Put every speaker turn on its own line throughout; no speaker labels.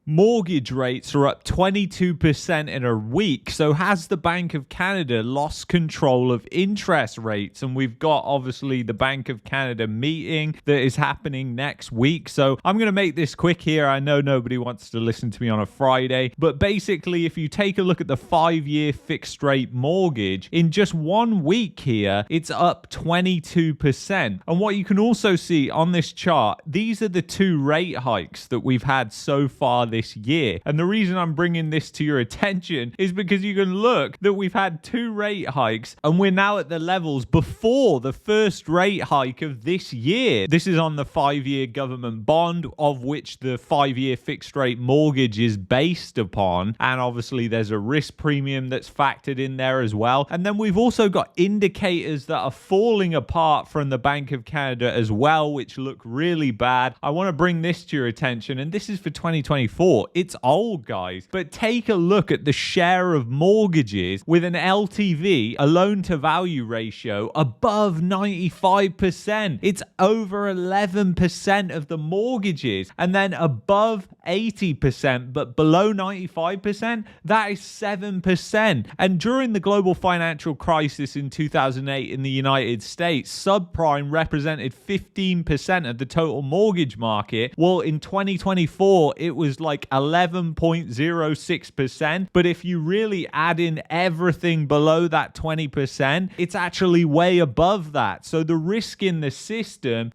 Mortgage rates are up 22% in a week. So has the Bank of Canada lost control of interest rates? And we've got obviously the Bank of Canada meeting that is happening next week. So I'm going to make this quick here. I know nobody wants to listen to me on a Friday, but basically if you take a look at the 5-year fixed rate mortgage, in just 1 week here, it's up 22%. And what you can also see on this chart, these are the 2 rate hikes that we've had so far this year. And the reason I'm bringing this to your attention is because you can look that we've had 2 rate hikes and we're now at the levels before the first rate hike of this year. This is on the 5-year government bond, of which the 5-year fixed rate mortgage is based upon. And obviously there's a risk premium that's factored in there as well. And then we've also got indicators that are falling apart from the Bank of Canada as well, which look really bad. I want to bring this to your attention, and this is for 2024. It's old, guys, but take a look at the share of mortgages with an LTV, a loan to value ratio, above 95%. It's over 11% of the mortgages, and then above 80%, but below 95%, that is 7%. And during the global financial crisis in 2008 in the United States, subprime represented 15% of the total mortgage market. Well, in 2024, it was like 11.06%. But if you really add in everything below that 20%, it's actually way above that. So the risk in the system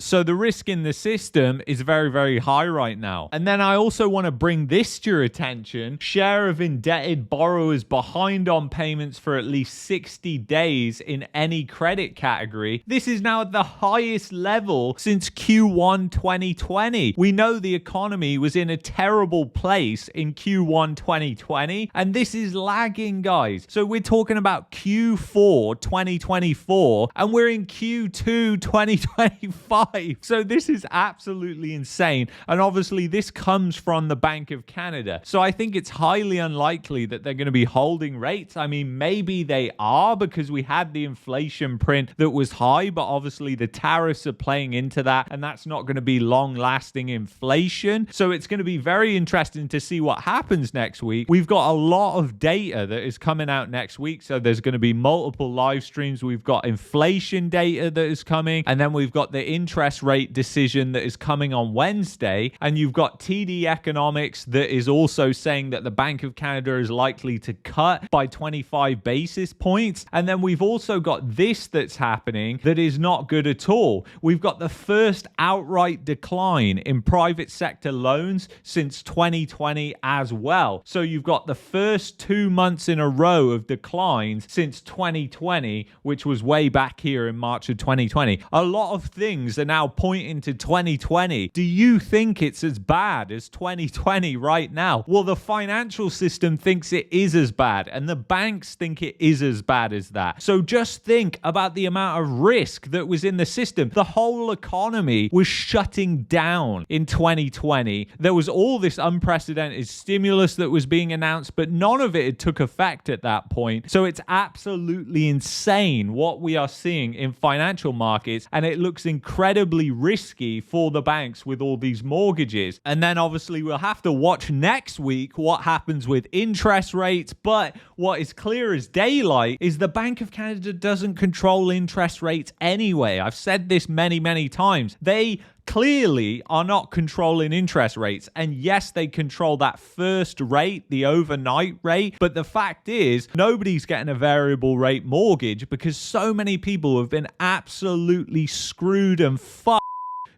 is very, very high right now. And then I also want to bring this to your attention. Share of indebted borrowers behind on payments for at least 60 days in any credit category. This is now at the highest level since Q1 2020. We know the economy was in a terrible place in Q1 2020, and this is lagging, guys. So we're talking about Q4 2024 and we're in Q2 2025. So this is absolutely insane. And obviously this comes from the Bank of Canada. So I think it's highly unlikely that they're going to be holding rates. I mean, maybe they are, because we had the inflation print that was high, but obviously the tariffs are playing into that, and that's not going to be long-lasting inflation. So it's going to be very interesting to see what happens next week. We've got a lot of data that is coming out next week. So there's going to be multiple live streams. We've got inflation data that is coming, and then we've got the interest rate decision that is coming on Wednesday. And you've got TD Economics that is also saying that the Bank of Canada is likely to cut by 25 basis points. And then we've also got this that's happening that is not good at all. We've got the first outright decline in private sector loans since 2020 as well. So you've got the first 2 months in a row of declines since 2020, which was way back here in March of 2020. A lot of things are now pointing to 2020. Do you think it's as bad as 2020 right now? Well, the financial system thinks it is as bad, and the banks think it is as bad as that. So just think about the amount of risk that was in the system. The whole economy was shutting down in 2020. There was all this unprecedented stimulus that was being announced, but none of it took effect at that point. So it's absolutely insane what we are seeing in financial markets, and it looks incredibly risky for the banks with all these mortgages. And then obviously we'll have to watch next week what happens with interest rates. But what is clear as daylight is the Bank of Canada doesn't control interest rates anyway. I've said this many, many times. They clearly are not controlling interest rates. And yes, they control that first rate, the overnight rate. But the fact is, nobody's getting a variable rate mortgage because so many people have been absolutely screwed and fucked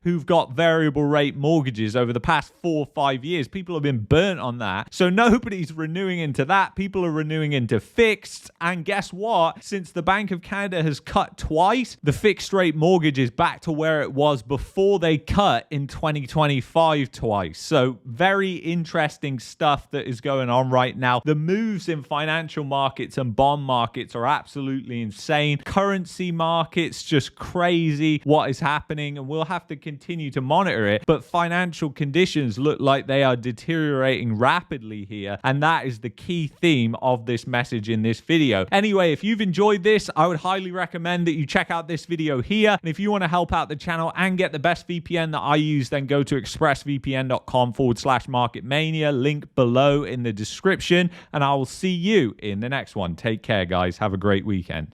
who've got variable rate mortgages over the past 4 or 5 years. People have been burnt on that. So nobody's renewing into that. People are renewing into fixed. And guess what? Since the Bank of Canada has cut twice, the fixed rate mortgage is back to where it was before they cut in 2025 twice. So very interesting stuff that is going on right now. The moves in financial markets and bond markets are absolutely insane. Currency markets, just crazy what is happening. And we'll have to continue to monitor it, but financial conditions look like they are deteriorating rapidly here, and that is the key theme of this message in this video. Anyway, if you've enjoyed this, I would highly recommend that you check out this video here, and if you want to help out the channel and get the best VPN that I use, then go to expressvpn.com/marketmania, link below in the description, and I will see you in the next one. Take care, guys. Have a great weekend.